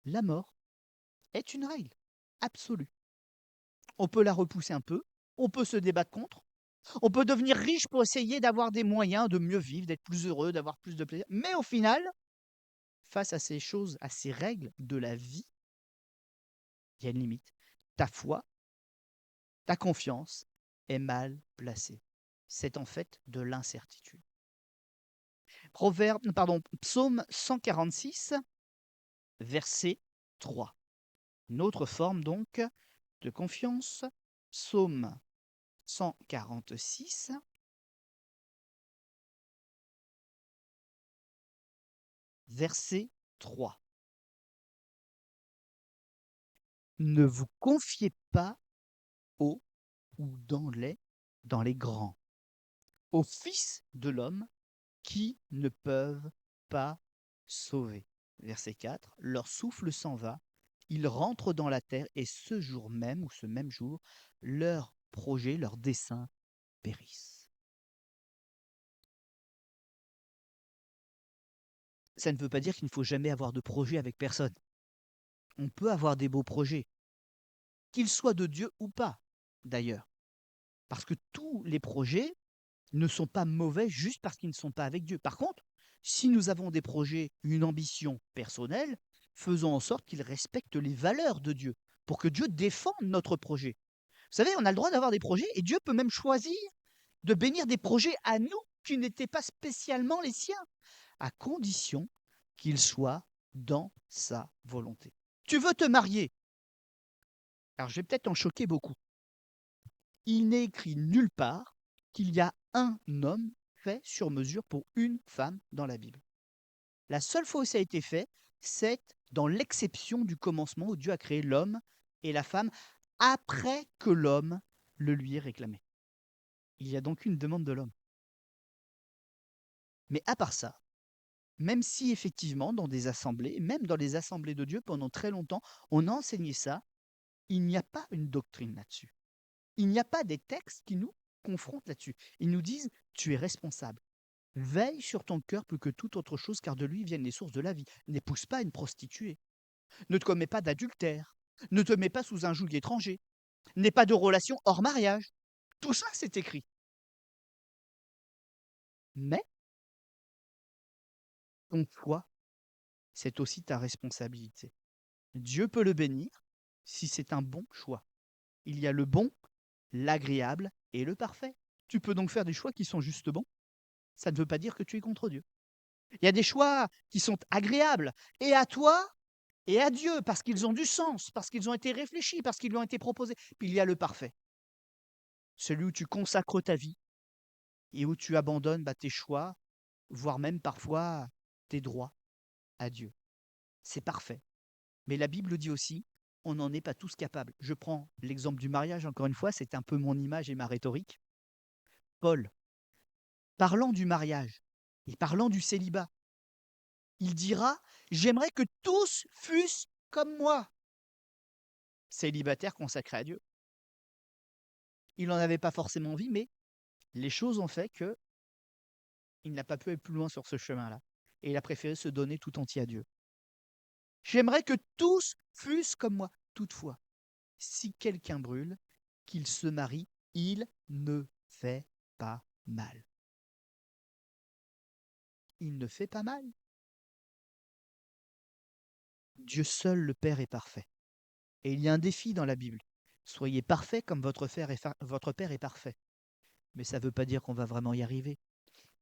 la mort est une règle absolue. On peut la repousser un peu, on peut se débattre contre, on peut devenir riche pour essayer d'avoir des moyens de mieux vivre, d'être plus heureux, d'avoir plus de plaisir. Mais au final, face à ces choses, à ces règles de la vie, il y a une limite. Ta foi, ta confiance est mal placée. C'est en fait de l'incertitude. Psaume 146, verset 3. Une autre forme donc de confiance. Psaume 146, verset 3. Ne vous confiez pas aux ou dans les grands, aux fils de l'homme qui ne peuvent pas sauver. Verset 4. Leur souffle s'en va, ils rentrent dans la terre et ce jour même, ou ce même jour, leurs projets, leurs desseins périssent. Ça ne veut pas dire qu'il ne faut jamais avoir de projet avec personne. On peut avoir des beaux projets, qu'ils soient de Dieu ou pas, d'ailleurs. Parce que tous les projets ne sont pas mauvais juste parce qu'ils ne sont pas avec Dieu. Par contre, si nous avons des projets, une ambition personnelle, faisons en sorte qu'ils respectent les valeurs de Dieu, pour que Dieu défende notre projet. Vous savez, on a le droit d'avoir des projets et Dieu peut même choisir de bénir des projets à nous qui n'étaient pas spécialement les siens, à condition qu'ils soient dans sa volonté. Tu veux te marier? Alors je vais peut-être en choquer beaucoup. Il n'est écrit nulle part qu'il y a un homme fait sur mesure pour une femme dans la Bible. La seule fois où ça a été fait, c'est dans l'exception du commencement où Dieu a créé l'homme et la femme après que l'homme le lui ait réclamé. Il y a donc une demande de l'homme. Mais à part ça, même si effectivement dans des assemblées, même dans les assemblées de Dieu pendant très longtemps, on a enseigné ça, il n'y a pas une doctrine là-dessus. Il n'y a pas des textes qui nous confrontent là-dessus. Ils nous disent, tu es responsable. Veille sur ton cœur plus que toute autre chose, car de lui viennent les sources de la vie. N'épouse pas une prostituée. Ne te commets pas d'adultère. Ne te mets pas sous un joug étranger. N'aie pas de relation hors mariage. Tout ça, c'est écrit. Mais ton choix, c'est aussi ta responsabilité. Dieu peut le bénir si c'est un bon choix. Il y a le bon, l'agréable et le parfait. Tu peux donc faire des choix qui sont juste bons. Ça ne veut pas dire que tu es contre Dieu. Il y a des choix qui sont agréables et à toi et à Dieu parce qu'ils ont du sens, parce qu'ils ont été réfléchis, parce qu'ils lui ont été proposés. Puis il y a le parfait, celui où tu consacres ta vie et où tu abandonnes tes choix, voire même parfois tes droits à Dieu. C'est parfait. Mais la Bible dit aussi, on n'en est pas tous capables. Je prends l'exemple du mariage, encore une fois, c'est un peu mon image et ma rhétorique. Paul, parlant du mariage et parlant du célibat, il dira, j'aimerais que tous fussent comme moi, célibataire consacré à Dieu. Il n'en avait pas forcément envie, mais les choses ont fait que il n'a pas pu aller plus loin sur ce chemin-là. Et il a préféré se donner tout entier à Dieu. J'aimerais que tous fussent comme moi. Toutefois, si quelqu'un brûle, qu'il se marie, il ne fait pas mal. Il ne fait pas mal. Dieu seul, le Père, est parfait. Et il y a un défi dans la Bible. Soyez parfaits comme votre Père est parfait. Mais ça ne veut pas dire qu'on va vraiment y arriver.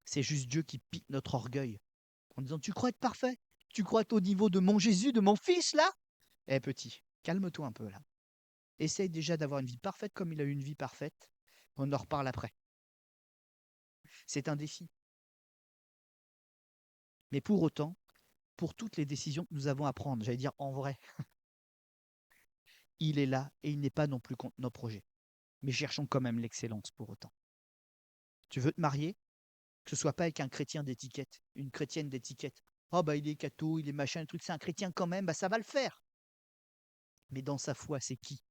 C'est juste Dieu qui pique notre orgueil en disant, tu crois être parfait? Tu crois être au niveau de mon Jésus, de mon Fils, là? Eh petit, calme-toi un peu, là. Essaye déjà d'avoir une vie parfaite comme il a eu une vie parfaite. On en reparle après. C'est un défi. Mais pour autant, pour toutes les décisions que nous avons à prendre, j'allais dire en vrai, il est là et il n'est pas non plus contre nos projets. Mais cherchons quand même l'excellence pour autant. Tu veux te marier? Que ce soit pas avec un chrétien d'étiquette, une chrétienne d'étiquette. Oh il est catho, il est machin, truc, c'est un chrétien quand même, ça va le faire. Mais dans sa foi, c'est qui?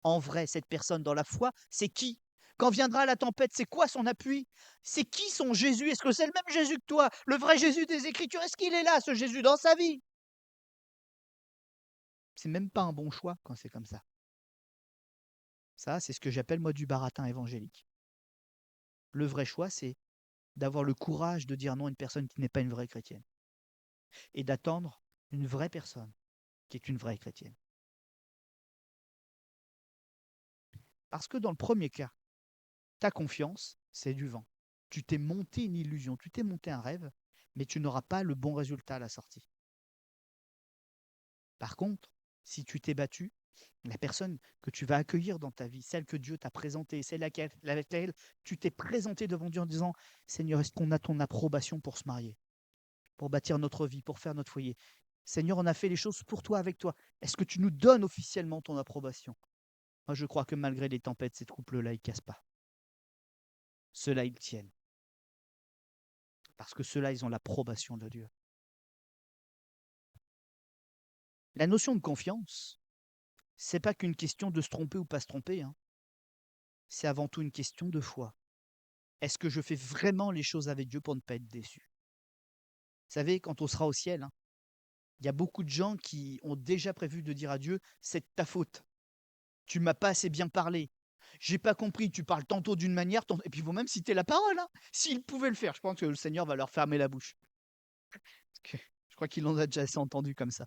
En vrai, cette personne dans la foi, c'est qui? Quand viendra la tempête, c'est quoi son appui? C'est qui son Jésus? Est-ce que c'est le même Jésus que toi? Le vrai Jésus des Écritures? Est-ce qu'il est là, ce Jésus, dans sa vie? C'est même pas un bon choix quand c'est comme ça. Ça, c'est ce que j'appelle moi du baratin évangélique. Le vrai choix, c'est d'avoir le courage de dire non à une personne qui n'est pas une vraie chrétienne. Et d'attendre une vraie personne qui est une vraie chrétienne. Parce que dans le premier cas, ta confiance, c'est du vent. Tu t'es monté une illusion, tu t'es monté un rêve, mais tu n'auras pas le bon résultat à la sortie. Par contre, si tu t'es battu, La personne que tu vas accueillir dans ta vie, celle que Dieu t'a présentée, celle avec laquelle tu t'es présenté devant Dieu en disant: Seigneur, est-ce qu'on a ton approbation pour se marier, pour bâtir notre vie, pour faire notre foyer? Seigneur, on a fait les choses pour toi, avec toi. Est-ce que tu nous donnes officiellement ton approbation? Moi, je crois que malgré les tempêtes, ces couples-là, ils ne cassent pas. Ceux-là, ils tiennent. Parce que ceux-là, ils ont l'approbation de Dieu. La notion de confiance, c'est pas qu'une question de se tromper ou pas se tromper, hein. C'est avant tout une question de foi. Est-ce que je fais vraiment les choses avec Dieu pour ne pas être déçu? Vous savez, quand on sera au ciel, hein, il y a beaucoup de gens qui ont déjà prévu de dire à Dieu: «C'est de ta faute. Tu m'as pas assez bien parlé. J'ai pas compris, tu parles tantôt d'une manière, tant» et puis ils vont même citer la parole, hein. S'ils pouvaient le faire, je pense que le Seigneur va leur fermer la bouche. Parce que je crois qu'ils l'ont déjà assez entendu comme ça.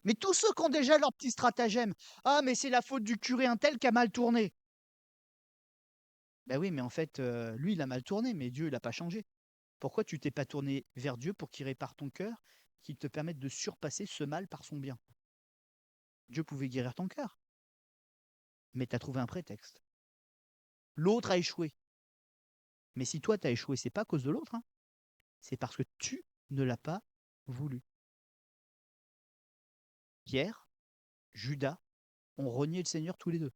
Mais tous ceux qui ont déjà leur petit stratagème: «Ah mais c'est la faute du curé untel qui a mal tourné». Ben oui, mais en fait, lui, il a mal tourné, mais Dieu, il a pas changé. Pourquoi tu t'es pas tourné vers Dieu pour qu'il répare ton cœur, qu'il te permette de surpasser ce mal par son bien? Dieu pouvait guérir ton cœur, mais tu as trouvé un prétexte. L'autre a échoué. Mais si toi tu as échoué, c'est pas à cause de l'autre, hein, c'est parce que tu ne l'as pas voulu. Pierre, Judas ont renié le Seigneur tous les deux.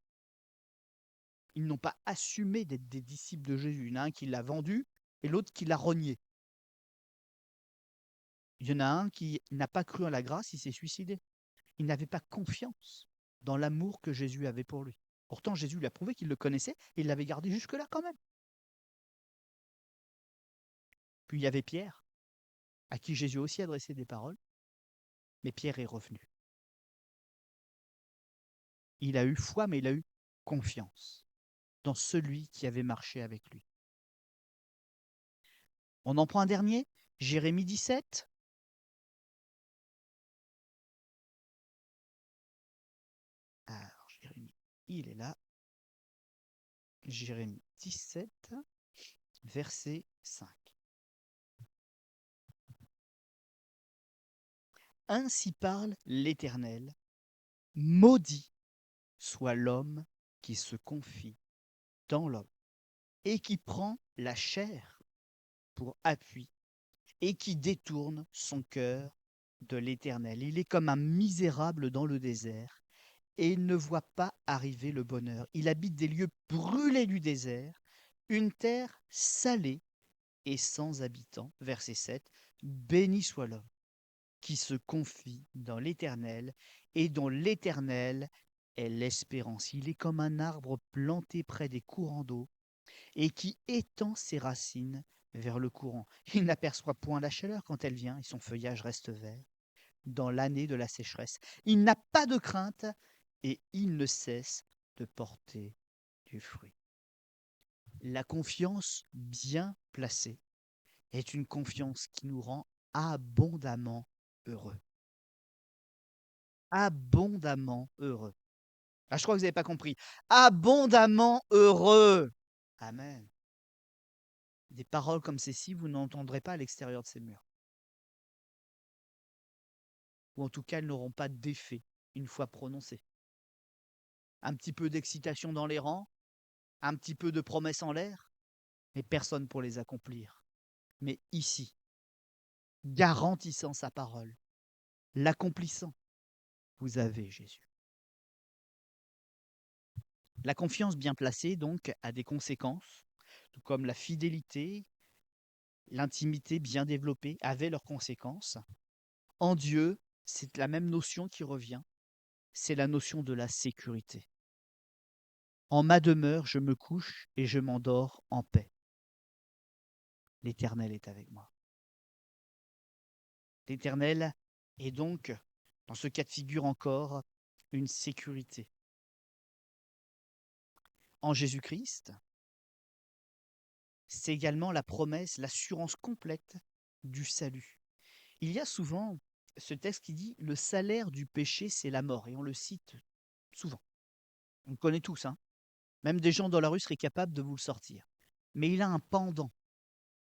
Ils n'ont pas assumé d'être des disciples de Jésus. Il y en a un qui l'a vendu et l'autre qui l'a renié. Il y en a un qui n'a pas cru en la grâce, il s'est suicidé. Il n'avait pas confiance dans l'amour que Jésus avait pour lui. Pourtant, Jésus lui a prouvé qu'il le connaissait et il l'avait gardé jusque-là quand même. Puis il y avait Pierre, à qui Jésus aussi adressait des paroles, mais Pierre est revenu. Il a eu foi, mais il a eu confiance dans celui qui avait marché avec lui. On en prend un dernier, Jérémie 17. Alors, Jérémie, il est là. Jérémie 17, verset 5. Ainsi parle l'Éternel, maudit soit l'homme qui se confie dans l'homme et qui prend la chair pour appui et qui détourne son cœur de l'Éternel. Il est comme un misérable dans le désert et il ne voit pas arriver le bonheur. Il habite des lieux brûlés du désert, une terre salée et sans habitants. Verset 7. Béni soit l'homme qui se confie dans l'Éternel et dont l'Éternel est l'espérance. Il est comme un arbre planté près des courants d'eau et qui étend ses racines vers le courant. Il n'aperçoit point la chaleur quand elle vient et son feuillage reste vert dans l'année de la sécheresse. Il n'a pas de crainte et il ne cesse de porter du fruit. La confiance bien placée est une confiance qui nous rend abondamment heureux. Abondamment heureux. Ah, je crois que vous n'avez pas compris. Abondamment heureux. Amen. Des paroles comme celles-ci, vous n'entendrez pas à l'extérieur de ces murs. Ou en tout cas, elles n'auront pas d'effet une fois prononcées. Un petit peu d'excitation dans les rangs, un petit peu de promesses en l'air, mais personne pour les accomplir. Mais ici, garantissant sa parole, l'accomplissant, vous avez Jésus. La confiance bien placée, donc, a des conséquences, tout comme la fidélité, l'intimité bien développée avaient leurs conséquences. En Dieu, c'est la même notion qui revient, c'est la notion de la sécurité. En ma demeure, je me couche et je m'endors en paix. L'Éternel est avec moi. L'Éternel est donc, dans ce cas de figure encore, une sécurité. En Jésus-Christ, c'est également la promesse, l'assurance complète du salut. Il y a souvent ce texte qui dit: «Le salaire du péché, c'est la mort» et on le cite souvent. On le connaît tous, hein. Même des gens dans la rue seraient capables de vous le sortir. Mais il a un pendant,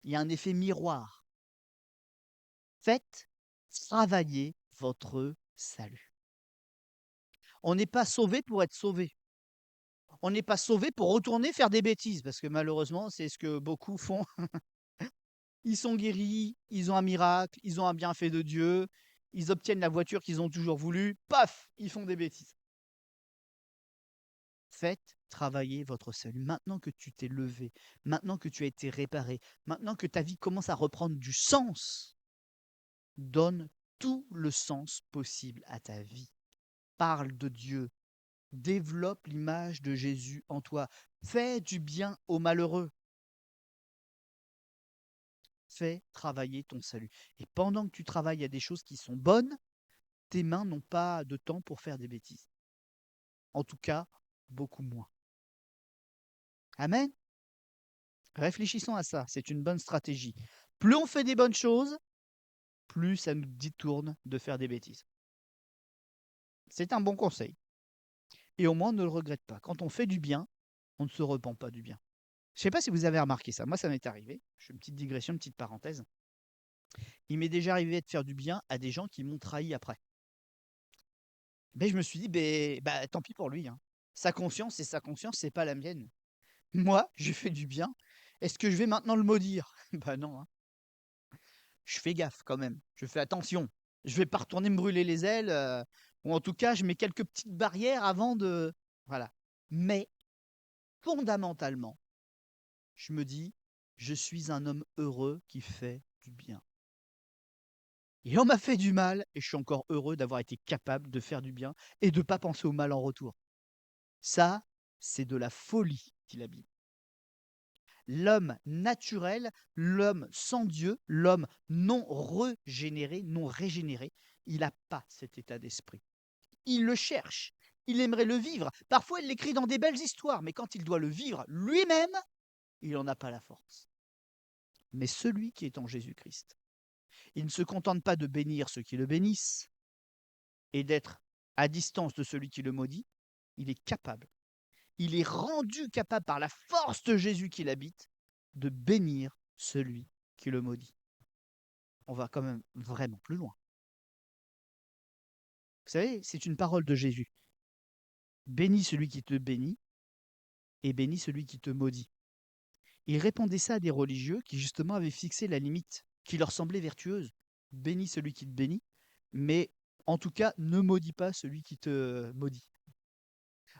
il y a un effet miroir. Faites travailler votre salut. On n'est pas sauvé pour être sauvé. On n'est pas sauvé pour retourner faire des bêtises, parce que malheureusement, c'est ce que beaucoup font. Ils sont guéris, ils ont un miracle, ils ont un bienfait de Dieu, ils obtiennent la voiture qu'ils ont toujours voulu, paf, ils font des bêtises. Faites travailler votre salut. Maintenant que tu t'es levé, maintenant que tu as été réparé, maintenant que ta vie commence à reprendre du sens, donne tout le sens possible à ta vie. Parle de Dieu, développe l'image de Jésus en toi, fais du bien aux malheureux, fais travailler ton salut. Et pendant que tu travailles à des choses qui sont bonnes, tes mains n'ont pas de temps pour faire des bêtises. En tout cas, beaucoup moins. Amen. Réfléchissons à ça, c'est une bonne stratégie. Plus on fait des bonnes choses, plus ça nous détourne de faire des bêtises. C'est un bon conseil. Et au moins, on ne le regrette pas. Quand on fait du bien, on ne se repent pas du bien. Je ne sais pas si vous avez remarqué ça. Moi, ça m'est arrivé. Je fais une petite digression, une petite parenthèse. Il m'est déjà arrivé de faire du bien à des gens qui m'ont trahi après. Mais je me suis dit, bah, tant pis pour lui, hein. Sa conscience, c'est sa conscience, c'est pas la mienne. Moi, j'ai fait du bien. Est-ce que je vais maintenant le maudire? Bah non, hein. Je fais gaffe quand même. Je fais attention. Je vais pas retourner me brûler les ailes, ou en tout cas, je mets quelques petites barrières avant de voilà. Mais fondamentalement, je me dis: «Je suis un homme heureux qui fait du bien». Et on m'a fait du mal et je suis encore heureux d'avoir été capable de faire du bien et de pas penser au mal en retour. Ça, c'est de la folie, dit la Bible. L'homme naturel, l'homme sans Dieu, l'homme non régénéré, non régénéré, il n'a pas cet état d'esprit. Il le cherche, il aimerait le vivre. Parfois, il l'écrit dans des belles histoires, mais quand il doit le vivre lui-même, il n'en a pas la force. Mais celui qui est en Jésus-Christ, il ne se contente pas de bénir ceux qui le bénissent et d'être à distance de celui qui le maudit, il est capable, il est rendu capable par la force de Jésus qui l'habite, de bénir celui qui le maudit. On va quand même vraiment plus loin. Vous savez, c'est une parole de Jésus. Bénis celui qui te bénit et bénis celui qui te maudit. Il répondait ça à des religieux qui justement avaient fixé la limite, qui leur semblait vertueuse. Bénis celui qui te bénit, mais en tout cas, ne maudis pas celui qui te maudit.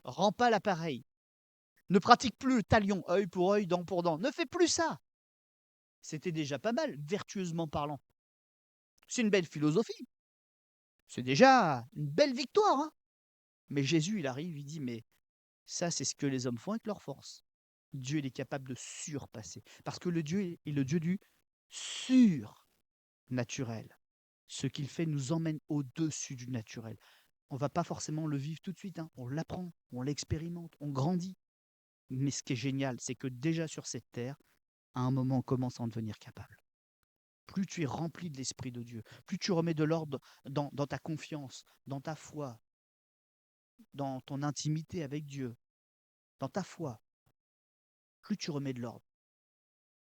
Rends pas l'appareil. Ne pratique plus le talion, œil pour œil, dent pour dent. Ne fais plus ça. C'était déjà pas mal, vertueusement parlant. C'est une belle philosophie. C'est déjà une belle victoire, hein. Mais Jésus, il arrive, il dit, mais ça, c'est ce que les hommes font avec leur force. Dieu, il est capable de surpasser. Parce que le Dieu est le Dieu du surnaturel. Ce qu'il fait nous emmène au-dessus du naturel. On ne va pas forcément le vivre tout de suite, hein. On l'apprend, on l'expérimente, on grandit. Mais ce qui est génial, c'est que déjà sur cette terre, à un moment, on commence à en devenir capable. Plus tu es rempli de l'Esprit de Dieu, plus tu remets de l'ordre dans ta confiance, dans ta foi, dans ton intimité avec Dieu, dans ta foi, plus tu remets de l'ordre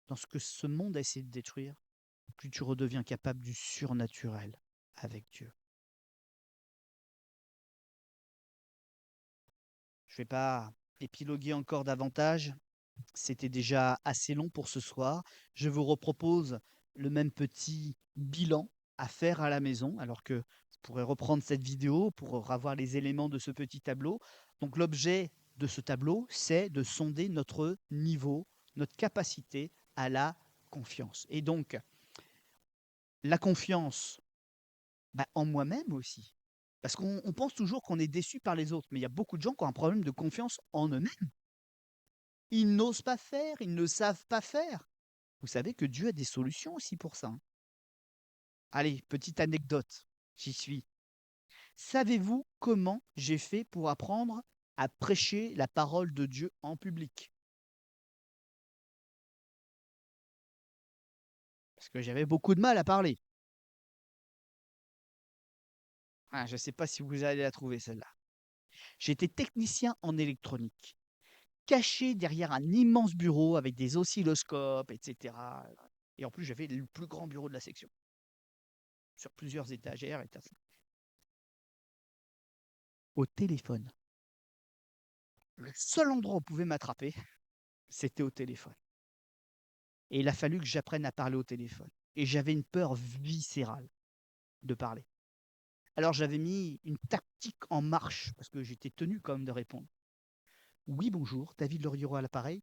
dans ce que ce monde a essayé de détruire, plus tu redeviens capable du surnaturel avec Dieu. Je ne vais pas épiloguer encore davantage. C'était déjà assez long pour ce soir. Je vous repropose le même petit bilan à faire à la maison, alors que vous pourrez reprendre cette vidéo pour avoir les éléments de ce petit tableau. Donc l'objet de ce tableau, c'est de sonder notre niveau, notre capacité à la confiance. Et donc, la confiance en moi-même aussi. Parce qu'on pense toujours qu'on est déçu par les autres, mais il y a beaucoup de gens qui ont un problème de confiance en eux-mêmes. Ils n'osent pas faire, ils ne savent pas faire. Vous savez que Dieu a des solutions aussi pour ça, hein. Allez, petite anecdote, j'y suis. Savez-vous comment j'ai fait pour apprendre à prêcher la parole de Dieu en public? Parce que j'avais beaucoup de mal à parler. Ah, je ne sais pas si vous allez la trouver celle-là. J'étais technicien en électronique, caché derrière un immense bureau avec des oscilloscopes, etc. Et en plus, j'avais le plus grand bureau de la section, sur plusieurs étagères, etc. Au téléphone. Le seul endroit où on pouvait m'attraper, c'était au téléphone. Et il a fallu que j'apprenne à parler au téléphone. Et j'avais une peur viscérale de parler. Alors j'avais mis une tactique en marche, parce que j'étais tenu quand même de répondre. Oui, bonjour, David Loriot à l'appareil.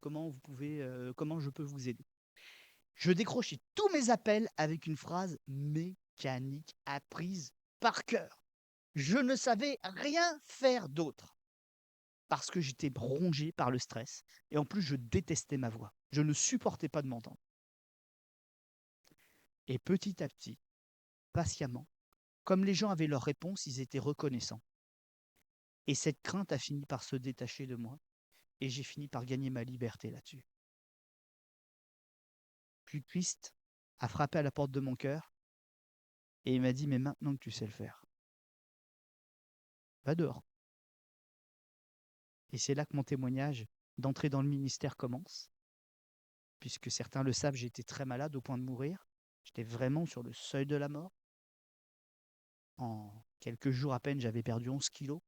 Comment je peux vous aider? Je décrochais tous mes appels avec une phrase mécanique apprise par cœur. Je ne savais rien faire d'autre parce que j'étais rongé par le stress et en plus je détestais ma voix. Je ne supportais pas de m'entendre. Et petit à petit, patiemment, comme les gens avaient leur réponse, ils étaient reconnaissants. Et cette crainte a fini par se détacher de moi et j'ai fini par gagner ma liberté là-dessus. Puis Christ a frappé à la porte de mon cœur et il m'a dit: mais maintenant que tu sais le faire, va dehors. Et c'est là que mon témoignage d'entrer dans le ministère commence, puisque certains le savent, j'étais très malade au point de mourir. J'étais vraiment sur le seuil de la mort. En quelques jours à peine, j'avais perdu 11 kilos.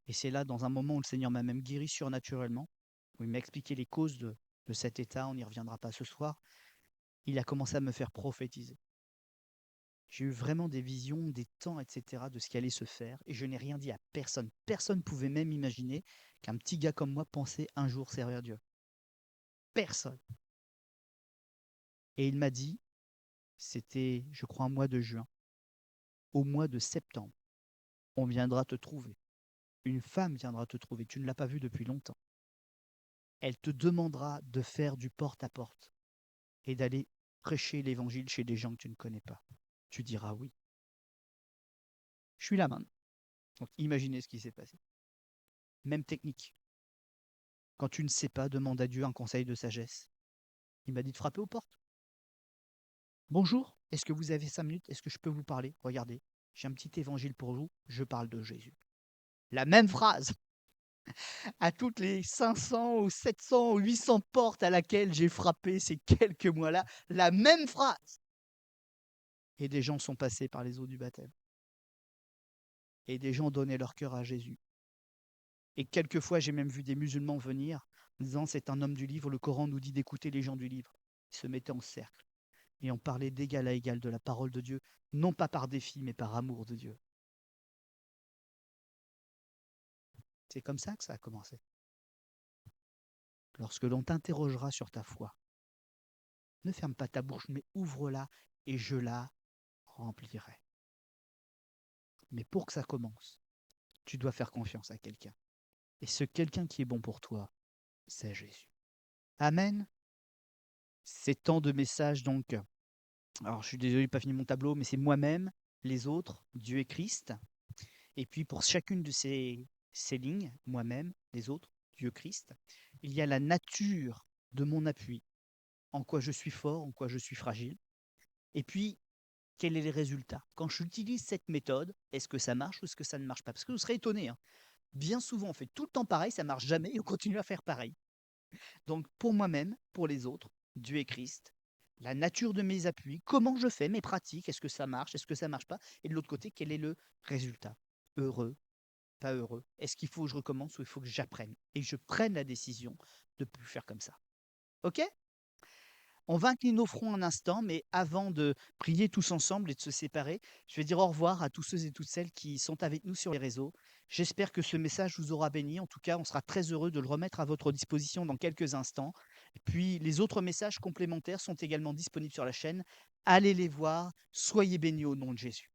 Et c'est là, dans un moment où le Seigneur m'a même guéri surnaturellement, où il m'a expliqué les causes de cet état, on n'y reviendra pas ce soir, il a commencé à me faire prophétiser. J'ai eu vraiment des visions, des temps, etc., de ce qui allait se faire, et je n'ai rien dit à personne. Personne ne pouvait même imaginer qu'un petit gars comme moi pensait un jour servir Dieu. Personne. Et il m'a dit, c'était, je crois, un mois de juin, au mois de septembre, on viendra te trouver. Une femme viendra te trouver. Tu ne l'as pas vue depuis longtemps. Elle te demandera de faire du porte-à-porte et d'aller prêcher l'évangile chez des gens que tu ne connais pas. Tu diras oui. Je suis là maintenant. Donc imaginez ce qui s'est passé. Même technique. Quand tu ne sais pas, demande à Dieu un conseil de sagesse. Il m'a dit de frapper aux portes. Bonjour, est-ce que vous avez 5 minutes? Est-ce que je peux vous parler? Regardez, j'ai un petit évangile pour vous, je parle de Jésus. La même phrase à toutes les 500 ou 700 ou 800 portes à laquelle j'ai frappé ces quelques mois-là, la même phrase. Et des gens sont passés par les eaux du baptême. Et des gens donnaient leur cœur à Jésus. Et quelquefois, j'ai même vu des musulmans venir en disant: c'est un homme du livre, le Coran nous dit d'écouter les gens du livre. Ils se mettaient en cercle et on parlait d'égal à égal de la parole de Dieu, non pas par défi, mais par amour de Dieu. C'est comme ça que ça a commencé. Lorsque l'on t'interrogera sur ta foi, ne ferme pas ta bouche, mais ouvre-la et je la remplirai. Mais pour que ça commence, tu dois faire confiance à quelqu'un. Et ce quelqu'un qui est bon pour toi, c'est Jésus. Amen. C'est tant de messages donc. Alors je suis désolé, je n'ai pas fini mon tableau, mais c'est moi-même, les autres, Dieu et Christ. Et puis pour chacune de ces lignes, moi-même, les autres, Dieu, Christ, il y a la nature de mon appui, en quoi je suis fort, en quoi je suis fragile. Et puis, quel est le résultat? Quand j'utilise cette méthode, est-ce que ça marche ou est-ce que ça ne marche pas? Parce que vous serez étonné, hein. Bien souvent, on fait tout le temps pareil, ça ne marche jamais et on continue à faire pareil. Donc, pour moi-même, pour les autres, Dieu et Christ, la nature de mes appuis, comment je fais mes pratiques, est-ce que ça marche, est-ce que ça ne marche pas? Et de l'autre côté, quel est le résultat? Heureux, pas heureux? Est-ce qu'il faut que je recommence ou il faut que j'apprenne? Et je prenne la décision de ne plus faire comme ça. OK? On va incliner nos fronts un instant, mais avant de prier tous ensemble et de se séparer, je vais dire au revoir à tous ceux et toutes celles qui sont avec nous sur les réseaux. J'espère que ce message vous aura béni. En tout cas, on sera très heureux de le remettre à votre disposition dans quelques instants. Et puis, les autres messages complémentaires sont également disponibles sur la chaîne. Allez les voir. Soyez bénis au nom de Jésus.